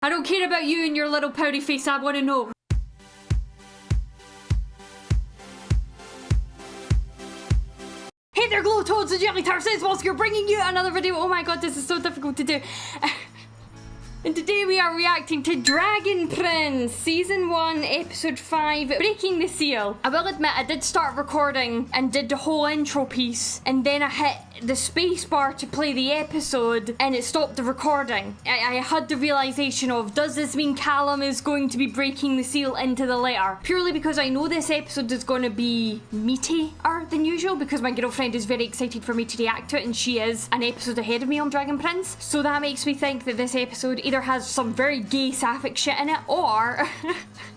I don't care about you and your little pouty face, I want to know. Hey there, Glow Toads and Jelly Tarts, it's Walsker bringing you another video. Oh my god, this is so difficult to do. And today we are reacting to Dragon Prince, Season 1, Episode 5, Breaking the Seal. I will admit, I did start recording and did the whole intro piece, and then I hit the space bar to play the episode, and it stopped the recording. I had the realization of, does this mean Callum is going to be breaking the seal into the letter? Purely because I know this episode is going to be meatier than usual, because my girlfriend is very excited for me to react to it, and she is an episode ahead of me on Dragon Prince. So that makes me think that this episode either has some very gay sapphic shit in it, or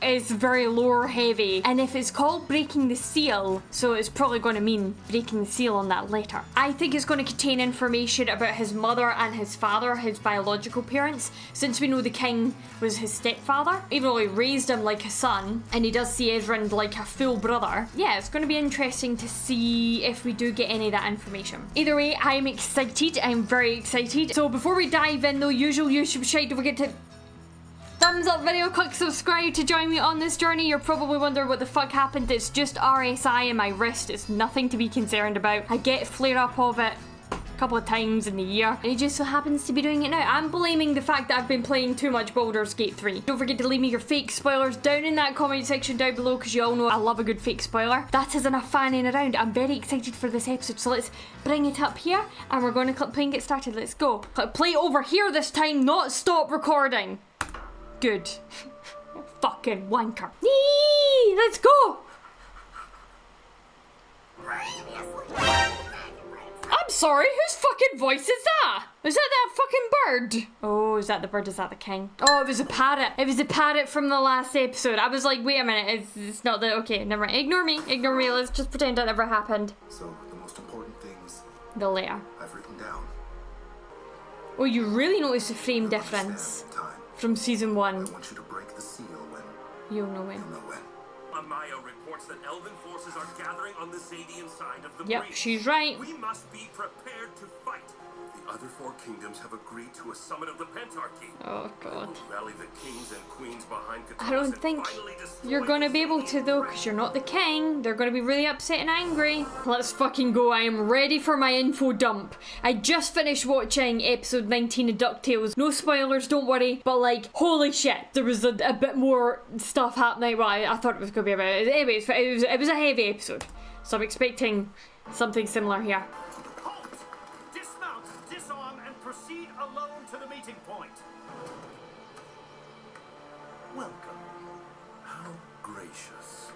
is very lore heavy. And if it's called Breaking the Seal, so it's probably going to mean breaking the seal on that letter. I think it's going to contain information about his mother and his father, his biological parents, since we know the king was his stepfather, even though he raised him like a son, and he does see Ezrin like a full brother. Yeah, it's going to be interesting to see if we do get any of that information. Either way, I'm excited. I'm very excited. So before we dive in, though, usual YouTube shite, don't forget to thumbs up video, click subscribe to join me on this journey. You're probably wondering what the fuck happened. It's just RSI in my wrist. It's nothing to be concerned about. I get flare up of it a couple of times in the year, and it just so happens to be doing it now. I'm blaming the fact that I've been playing too much Baldur's Gate 3. Don't forget to leave me your fake spoilers down in that comment section down below, because you all know I love a good fake spoiler. That is enough fanning around. I'm very excited for this episode, so let's bring it up here, and we're going to click play and get started. Let's go. Click play over here this time, not stop recording. Good. Fucking wanker. Yee! Let's go! I'm sorry, whose fucking voice is that? Is that fucking bird? Oh, is that the bird? Is that the king? Oh, it was a parrot. It was a parrot from the last episode. I was like, wait a minute, it's not the... Okay, never mind. Ignore me. Ignore me. Let's just pretend that never happened. So, the most important things... The letter. I've written down. Oh, you really notice the frame difference from Season 1. I want you to break the seal when... You'll know when. You'll know when. Amaya reports that elven forces are gathering on the Zadian side of the Yep, breach. she's right. We must be prepared to fight. The other four kingdoms have agreed to a summit of the Pentarchy. Oh god. Rally the kings and queens behind I don't think you're gonna be able to though, because you're not the king. They're gonna be really upset and angry. Let's fucking go. I am ready for my info dump. I just finished watching episode 19 of DuckTales. No spoilers, don't worry. But like, holy shit, there was a bit more stuff happening. Well, I thought it was gonna be about it. Anyways, it was a heavy episode. So I'm expecting something similar here. Halt! Dismount, disarm, and proceed alone to the meeting point. Welcome. How gracious.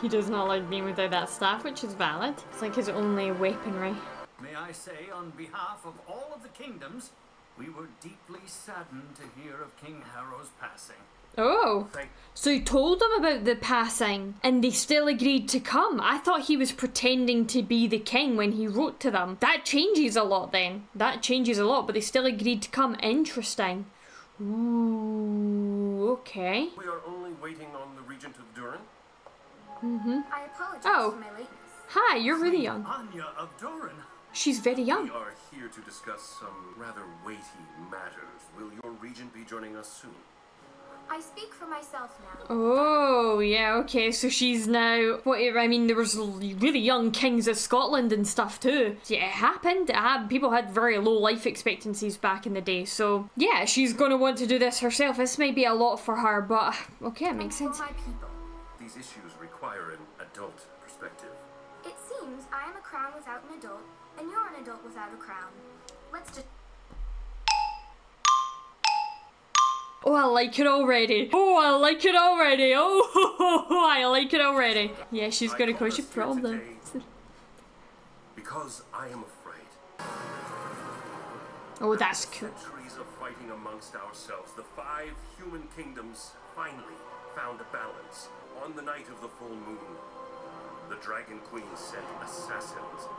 He does not like being without that staff, which is valid. It's like his only weaponry. May I say, on behalf of all of the kingdoms, we were deeply saddened to hear of King Harrow's passing. Oh, so he told them about the passing and they still agreed to come. I thought he was pretending to be the king when he wrote to them. That changes a lot then. That changes a lot, but they still agreed to come. Interesting. Ooh, okay. We are only waiting on the Regent of Durin. I apologize Oh. for my lateness. Hi, you're really young. Anya of Durin. She's very We young. are here to discuss some rather weighty matters. Will your regent be joining us soon? I speak for myself now. Oh, yeah, okay, so she's now... I mean, there was really young kings of Scotland and stuff too. Yeah, it happened. People had very low life expectancies back in the day, so... Yeah, she's gonna want to do this herself. This may be a lot for her, but... Okay, it makes sense. For my people. These issues require an adult perspective. It seems I am a crown without an adult, and you're an adult without a crown. Let's just... Oh, I like it already. Oh, I like it already. Oh, I like it already. Yeah, she's gonna cause you problems. Because I am afraid. Oh, that's cool. Centuries of fighting amongst ourselves, the 5 human kingdoms finally found a balance. On the night of the full moon, the Dragon Queen sent assassins,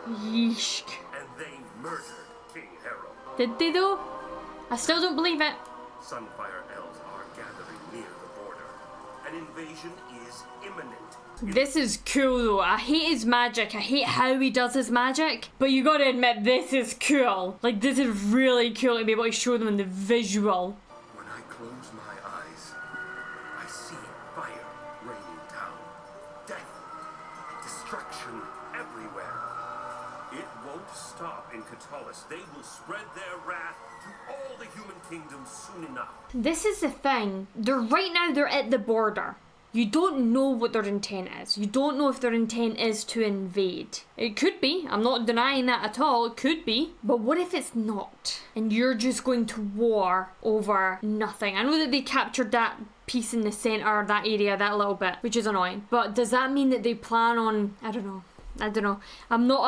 Yeesh. and they murdered King Harrow. Did they though? I still don't believe it. Sunfire elves are gathering near the border. An invasion is imminent. This is cool though. I hate his magic. I hate how he does his magic. But you gotta admit, this is cool. Like, this is really cool to be able to show them in the visual. When I close my eyes, I see fire raining down. Death, destruction everywhere. It won't stop in Catullus. They will spread their wrath to all the human kingdoms soon enough. This is the thing. Right now they're at the border. You don't know what their intent is. You don't know if their intent is to invade. It could be. I'm not denying that at all. It could be. But what if it's not? And you're just going to war over nothing. I know that they captured that piece in the centre, that area, that little bit, which is annoying. But does that mean that they plan on... I don't know. I'm not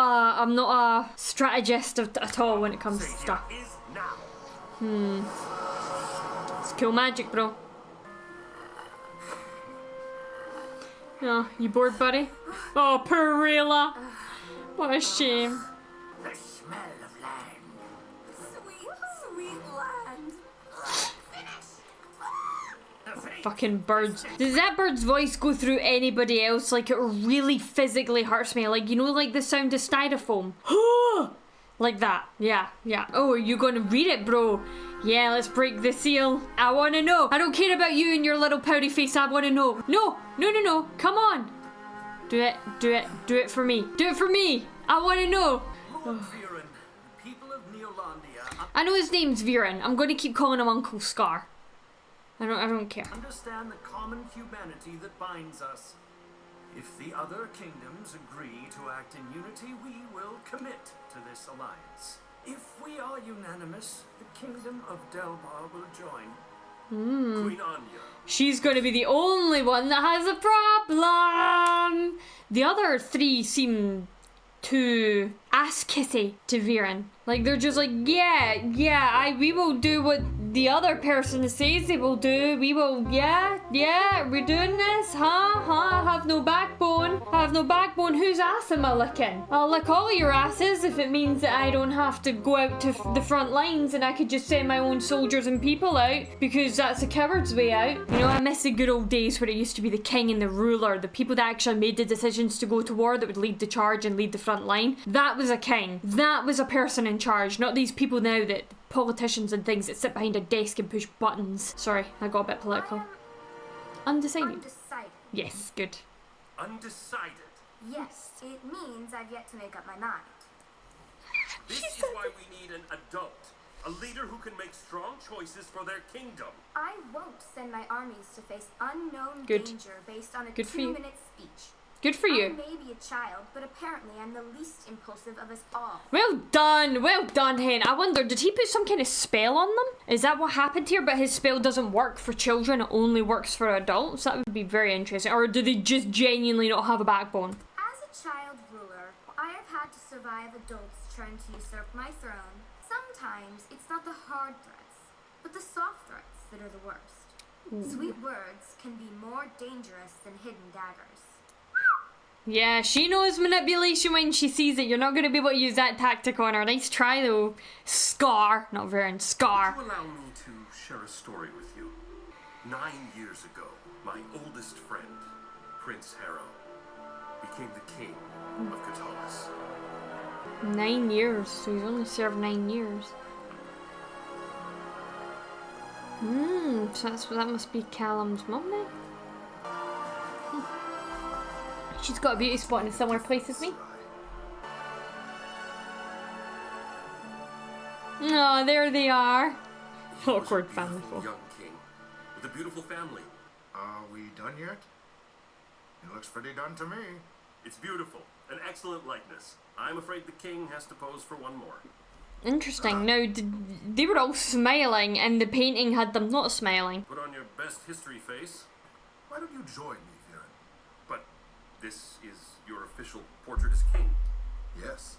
a strategist at all when it comes to stuff. It's cool magic, bro. Oh, you bored, buddy? Oh, poor Rayla. What a shame. The smell of land. Sweet, sweet land. Fucking birds. Does that bird's voice go through anybody else? Like, it really physically hurts me. Like, you know, like the sound of styrofoam. Like that. Yeah. Oh, are you gonna read it, bro? Yeah, let's break the seal. I wanna know. I don't care about you and your little pouty face. I wanna know. No. Come on. Do it for me. Do it for me. I wanna know. Lord Viren, the people of Neolandia I know his name's Viren. I'm gonna keep calling him Uncle Scar. I don't care. understand the common humanity that binds us. If the other kingdoms agree to act in unity, we will commit to this alliance. If we are unanimous, the kingdom of Delbar will join. Queen Anya. She's going to be the only one that has a problem. The other three seem too ass kissy to Viren. Like, they're just like, we will do what the other person says they will do. We will, we're doing this, I have no backbone. Whose ass am I licking? I'll lick all of your asses if it means that I don't have to go out to the front lines and I could just send my own soldiers and people out, because that's a coward's way out. You know, I miss the good old days where it used to be the king and the ruler, the people that actually made the decisions to go to war, that would lead the charge and lead the front line. That was a king. That was a person in charge, not these people now that politicians and things that sit behind a desk and push buttons. Sorry, I got a bit political. Undecided. Undecided. Yes, good. Undecided. Yes, it means I've yet to make up my mind. This is why we need an adult. A leader who can make strong choices for their kingdom. I won't send my armies to face unknown Good. danger based on a Good for you. 2-minute speech. Good for I you. may be a child, but apparently I'm the least impulsive of us all. Well done, Hen. I wonder, did he put some kind of spell on them? Is that what happened here? But his spell doesn't work for children, it only works for adults? That would be very interesting. Or do they just genuinely not have a backbone? As a child ruler, I have had to survive adults trying to usurp my throne. Sometimes it's not the hard threats, but the soft threats that are the worst. Sweet words can be more dangerous than hidden daggers. Yeah, she knows manipulation when she sees it. You're not going to be able to use that tactic on her. Nice try though. Scar, not Varen, Scar. Would you allow me to share a story with you? 9 years ago, my oldest friend, Prince Harrow, became the king of Catullus. 9 years, so he's only served 9 years. So that must be Callum's mum then? She's got a beauty spot in a similar place as me. Oh, there they are. Awkward family Beautiful folk. young king with a beautiful family. Are we done yet? It looks pretty done to me. It's beautiful, an excellent likeness. I'm afraid the king has to pose for one more. Interesting. Now, they were all smiling, and the painting had them not smiling. Put on your best history face. Why don't you join me, Viren? But this is your official portrait as king. Yes.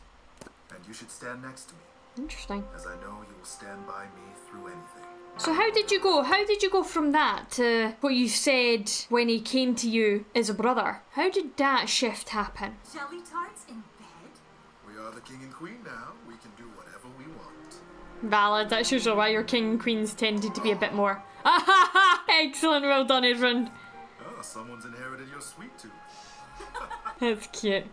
And you should stand next to me, Interesting. as I know you will stand by me through anything. So how did you go? How did you go from that to what you said when he came to you as a brother? How did that shift happen? Jelly tarts in bed? We are the king and queen now. We can do whatever we want. Valid. That's usually why your king and queens tended to be a bit more. Excellent. Well done, Edrund. Oh, someone's inherited your sweet tooth. That's cute.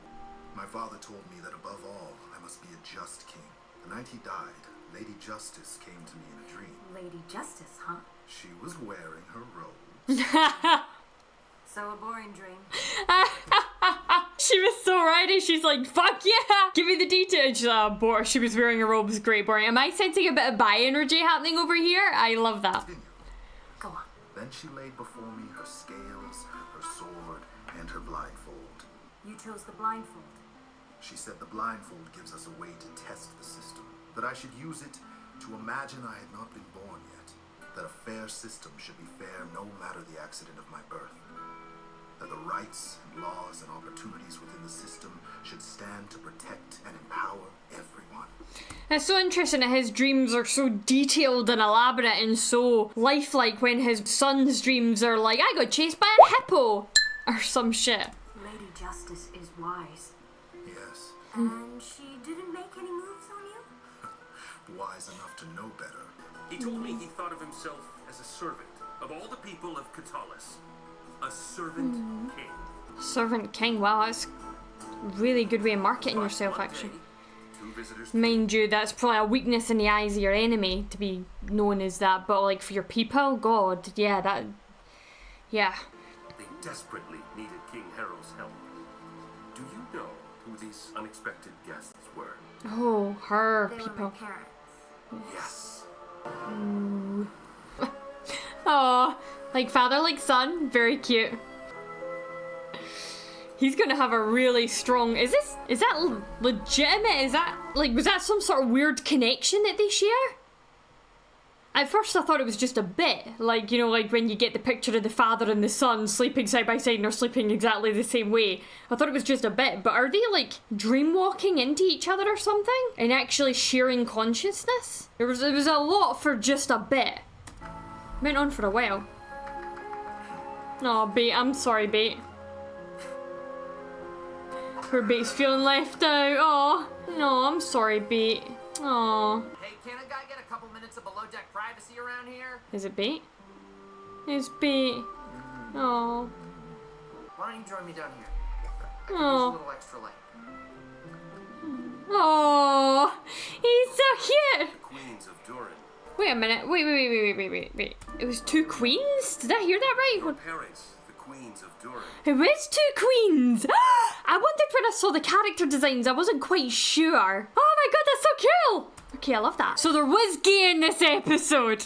My father told me that above all, I must be a just king. The night he died, Lady Justice came to me in a dream. Lady Justice, huh? She was wearing her robes. So a boring dream. She was so ready. She's like, fuck yeah! Give me the details. She's like, oh, boy, she was wearing a robe. Great, boring. Am I sensing a bit of bi energy happening over here? I love that. Go on. Then she laid before me her scales, her sword, and her blindfold. You chose the blindfold. She said the blindfold gives us a way to test the system, that I should use it to imagine I had not been born yet, that a fair system should be fair no matter the accident of my birth, that the rights and laws and opportunities within the system should stand to protect and empower everyone. It's so interesting that his dreams are so detailed and elaborate and so lifelike when his son's dreams are like, I got chased by a hippo or some shit. Lady Justice is wise. Yes, And she didn't make any moves on you? wise enough to know better. He told me he thought of himself as a servant of all the people of Catalis. A servant king. Servant king, wow, that's a really good way of marketing But yourself, one actually. day, two visitors Mind you, that's probably a weakness in the eyes of your enemy to be known as that, but like for your people, God, yeah, that, yeah. They desperately needed King Harrow's help. Do you know who these unexpected guests were? Oh, her They were people. my parents. Yes. Oh, like father, like son, very cute. He's gonna have a really strong. Is that legitimate? Is that like, was that some sort of weird connection that they share? At first I thought it was just a bit, like, you know, like when you get the picture of the father and the son sleeping side by side and they're sleeping exactly the same way. I thought it was just a bit, but are they like dream walking into each other or something? And actually sharing consciousness? It was a lot for just a bit. Went on for a while. Oh, Bait, I'm sorry, Bait. Poor Bait's feeling left out. Oh, no, I'm sorry, Bait. Oh. Hey, can a guy get a couple minutes of below-deck privacy around here? Is it Bait? It's Bait. Oh. Why don't you join me down here? I could use a Oh. little extra light. Oh. He's so cute. The queens of Durin. Wait a minute. Wait. It was two queens? Did I hear that right? Your parents, the queens of Durin. It was two queens! I wondered when I saw the character designs, I wasn't quite sure. Oh my god, that's so cool! Okay, I love that. So there was gay in this episode.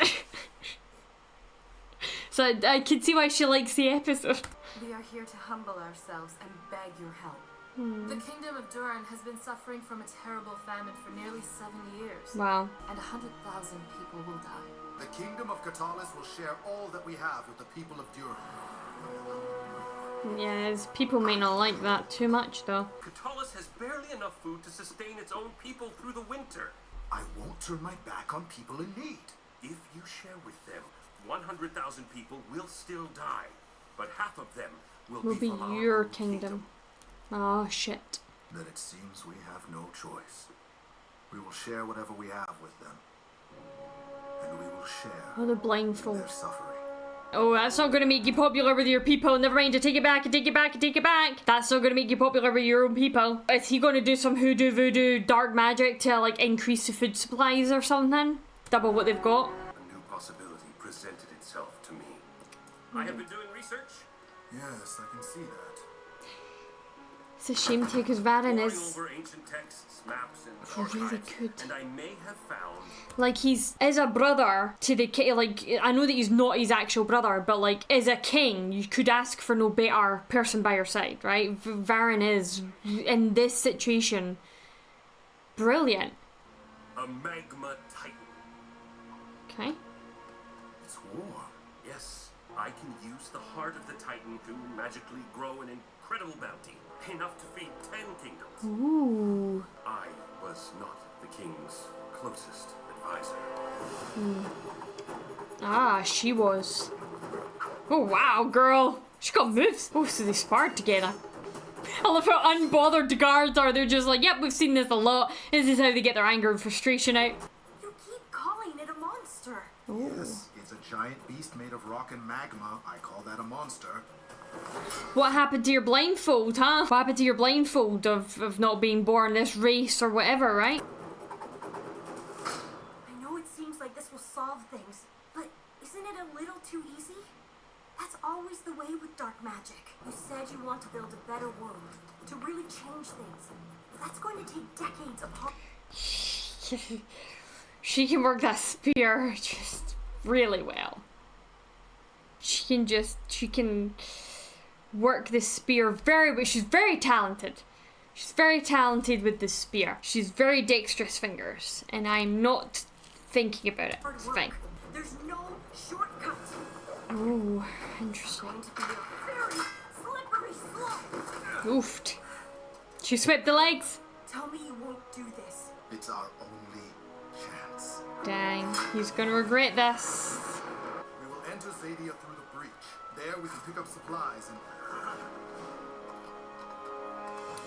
So I can see why she likes the episode. We are here to humble ourselves and beg your help. The kingdom of Durin has been suffering from a terrible famine for nearly 7 years. Wow. And 100,000 people will die. The kingdom of Catalis will share all that we have with the people of Durin. Yes, people may not like that too much though. Catalis has barely enough food to sustain its own people through the winter. I won't turn my back on people in need. If you share with them, 100,000 people will still die, but half of them will Will be from our your own kingdom. Oh shit. Then it seems we have no choice. We will share whatever we have with them. And we will share Oh, the blindfold. their suffering. Oh, that's not gonna make you popular with your people. Never mind, I take it back, I take it back, I take it back. That's not gonna make you popular with your own people. Is he gonna do some hoodoo voodoo dark magic to like increase the food supplies or something? Double what they've got? A new possibility presented itself to me. I have been doing research, Yes, I can see that. It's a shame too, because Varen poring is over ancient texts, maps, and really archives, good. and I may have found like he's as a brother to the king. Like I know that he's not his actual brother, but like as a king, you could ask for no better person by your side, right? Varen is in this situation brilliant. a magma titan. Okay. It's warm. Yes, I can use the heart of the titan to magically grow an incredible bounty, enough to feed 10 kingdoms. Ooh. I was not the king's closest advisor. Ah, she was. Oh wow, girl. She got moves. Oh, so they sparred together. I love how unbothered the guards are. They're just like, yep, we've seen this a lot. This is how they get their anger and frustration out. You keep calling it a monster. Yes, it's a giant beast made of rock and magma. I call that a monster. What happened to your blindfold, huh? What happened to your blindfold of not being born this race or whatever, right? I know it seems like this will solve things, but isn't it a little too easy? That's always the way with dark magic. You said you want to build a better world, to really change things. But that's going to take decades of hard... She can work that spear just really well. She can work the spear very well. She's very talented. She's very talented with the spear. She's very dexterous fingers, and I'm not thinking about it. It's fine. There's no shortcut. Ooh, interesting. It's going to be a very slippery slope. Oofed. She swept the legs. Tell me you won't do this. It's our only chance. Dang, he's gonna regret this. We will enter Zadia through the breach. There we can pick up supplies and...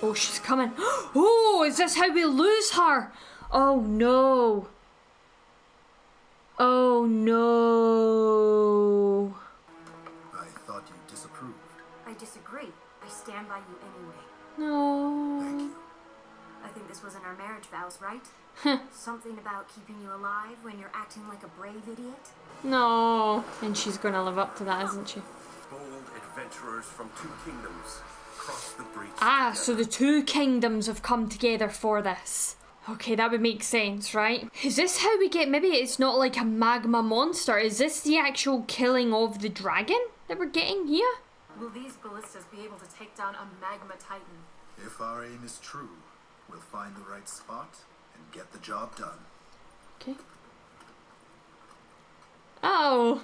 Oh, she's coming. Oh, is this how we lose her? Oh no. Oh no. I thought you disapproved. I disagree. I stand by you anyway. No. Thank you. I think this was in our marriage vows, right? Something about keeping you alive when you're acting like a brave idiot? No. And she's gonna live up to that, isn't she? Bold adventurers from two kingdoms cross the breach. Ah, so the two kingdoms have come together for this. Okay, that would make sense, right? Is this how we get... Maybe it's not like a magma monster. Is this the actual killing of the dragon that we're getting here? Will these ballistas be able to take down a magma titan? If our aim is true, we'll find the right spot and get the job done. Okay. Oh.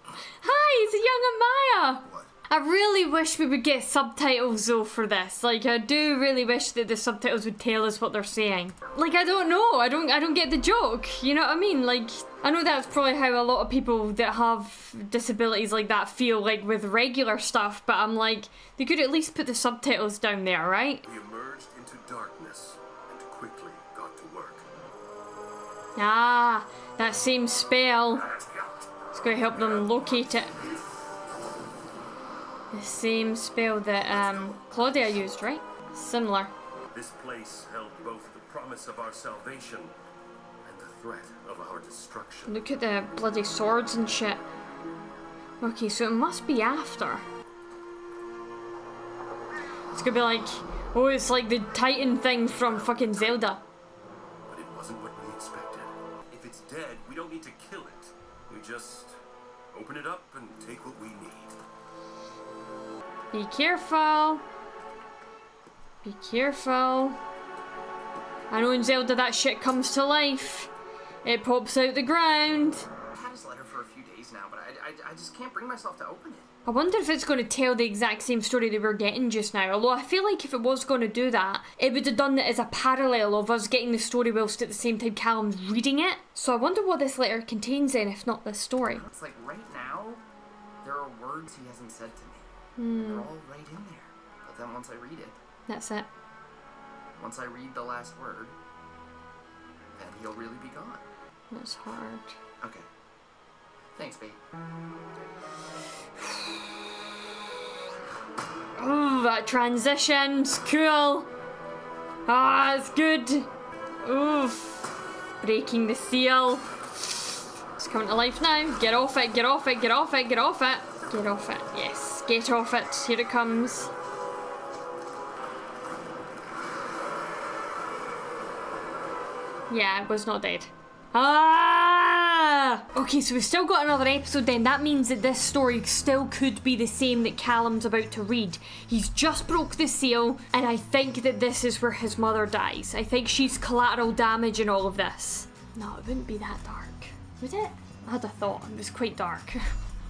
Hi, it's a young Amaya. What? I really wish we would get subtitles though for this. Like, I do really wish that the subtitles would tell us what they're saying. Like, I don't know. I don't get the joke. You know what I mean? Like, I know that's probably how a lot of people that have disabilities like that feel like with regular stuff, but I'm like, they could at least put the subtitles down there, right? We emerged into darkness and quickly got to work. Ah, that same spell. It's going to help them locate it. The same spell that Claudia used, right? Similar. This place held both the promise of our salvation and the threat of our destruction. Look at the bloody swords and shit. Okay, so it must be after. It's gonna be like, oh, it's like the Titan thing from fucking Zelda. But it wasn't what we expected. If it's dead, we don't need to kill it. We just open it up and take what we need. Be careful. Be careful. I know in Zelda that shit comes to life. It pops out the ground. I've had this letter for a few days now, but I just can't bring myself to open it. I wonder if it's going to tell the exact same story that we're getting just now. Although I feel like if it was going to do that, it would have done it as a parallel of us getting the story whilst at the same time Callum's reading it. So I wonder what this letter contains then, if not this story. It's like right now, there are words he hasn't said to me. They're all right in there. But then once I read it, That's it. once I read the last word, then he'll really be gone. That's hard. Okay. Thanks, babe. Oh, that transition's cool. Ah, it's good. Oof. Breaking the seal. It's coming to life now. Get off it, get off it, get off it, get off it. Get off it, yes. Get off it. Here it comes. Yeah, it was not dead. Ah! Okay, so we've still got another episode then. That means that this story still could be the same that Callum's about to read. He's just broke the seal, and I think that this is where his mother dies. I think she's collateral damage in all of this. No, it wouldn't be that dark, would it? I had a thought. It was quite dark.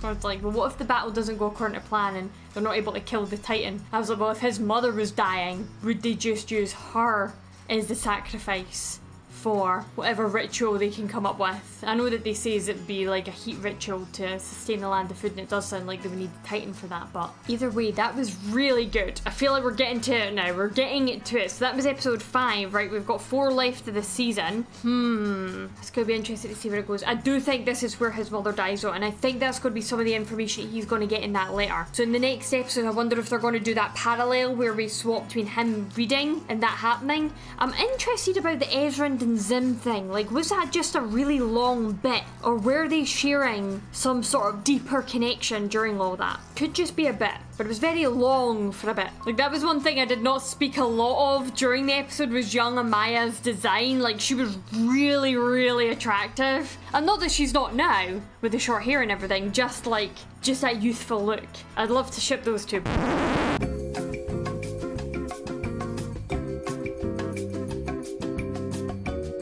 I was like, well, what if the battle doesn't go according to plan and they're not able to kill the Titan? I was like, well, if his mother was dying, would they just use her as the sacrifice for whatever ritual they can come up with. I know that they say it would be like a heat ritual to sustain the land of food, and it does sound like they would need the Titan for that, but either way, that was really good. I feel like we're getting to it now. We're getting to it. So that was episode 5, right? We've got 4 left of the season. It's going to be interesting to see where it goes. I do think this is where his mother dies though, and I think that's going to be some of the information he's going to get in that letter. So in the next episode, I wonder if they're going to do that parallel where we swap between him reading and that happening. I'm interested about the Ezrand and Zim thing. Like, was that just a really long bit, or were they sharing some sort of deeper connection during all that? Could just be a bit, but it was very long for a bit. Like, that was one thing I did not speak a lot of during the episode, was young Amaya's design. Like, she was really, really attractive. And not that she's not now, with the short hair and everything, just that youthful look. I'd love to ship those two.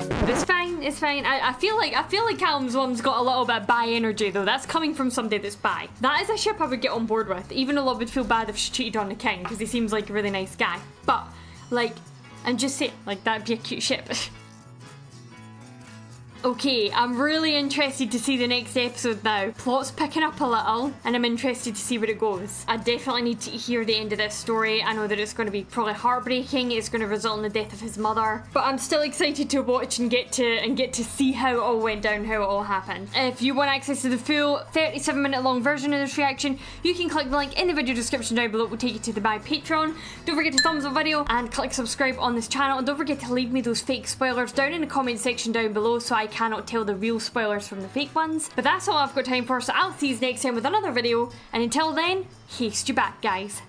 But it's fine, it's fine. I feel like Callum's one's got a little bit of bi energy though. That's coming from somebody that's bi. That is a ship I would get on board with, even though I would feel bad if she cheated on the king, because he seems like a really nice guy. But, like, I'm just saying, like, that'd be a cute ship. Okay, I'm really interested to see the next episode now. Plot's picking up a little, and I'm interested to see where it goes. I definitely need to hear the end of this story. I know that it's going to be probably heartbreaking. It's going to result in the death of his mother, but I'm still excited to watch and get to see how it all went down, how it all happened. If you want access to the full 37-minute long version of this reaction, you can click the link in the video description down below. It will take you to my Patreon. Don't forget to thumbs up the video and click subscribe on this channel, and don't forget to leave me those fake spoilers down in the comment section down below so I cannot tell the real spoilers from the fake ones. But that's all I've got time for, so I'll see you next time with another video, and until then, haste you back, guys.